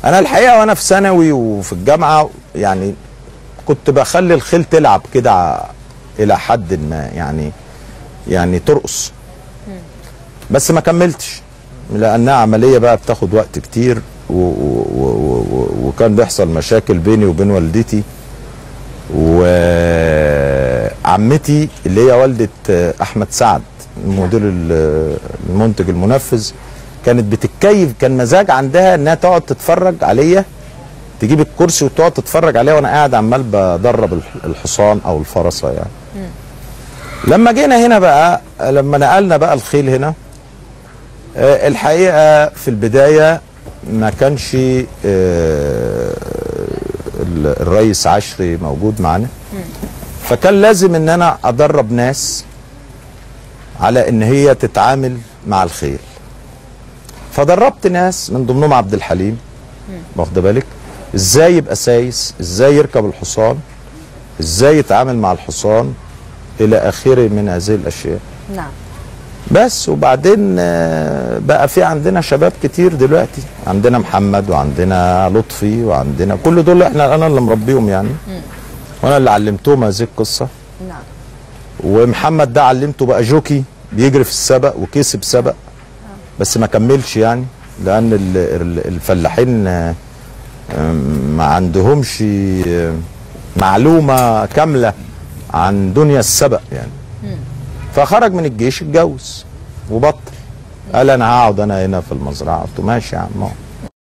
انا الحقيقه وانا في ثانوي وفي الجامعه يعني كنت بخلي الخيل تلعب كده الى حد ما، يعني ترقص، بس ما كملتش لانها عمليه بقى بتاخد وقت كتير، وكان بيحصل مشاكل بيني وبين والدتي وعمتي اللي هي والده احمد سعد المدير المنتج المنفذ. كانت بتتكيف، كان مزاج عندها انها تقعد تتفرج عليا، تجيب الكرسي وتقعد تتفرج عليا وانا قاعد عمال بدرب الحصان او الفرسه يعني. لما جينا هنا بقى، لما نقلنا بقى الخيل هنا، الحقيقه في البدايه ما كانش الرئيس عشري موجود معانا، فكان لازم ان انا ادرب ناس على ان هي تتعامل مع الخيل. فدربت ناس من ضمنهم عبد الحليم، واخد بالك ازاي يبقى سايس، ازاي يركب الحصان، ازاي يتعامل مع الحصان الى اخره من هذه الاشياء. نعم. بس وبعدين بقى في عندنا شباب كتير دلوقتي، عندنا محمد وعندنا لطفي وعندنا كل دول انا اللي مربيهم يعني، وانا اللي علمتهم هذه القصه. نعم. ومحمد ده علمته بقى جوكي بيجري في السبق وكسب سبق، بس ما كملش يعني لان الفلاحين ما عندهمش معلومه كامله عن دنيا السبق يعني. فخرج من الجيش اتجوز وبطل، قال انا هقعد انا هنا في المزرعه. قلت له ماشي يا عم.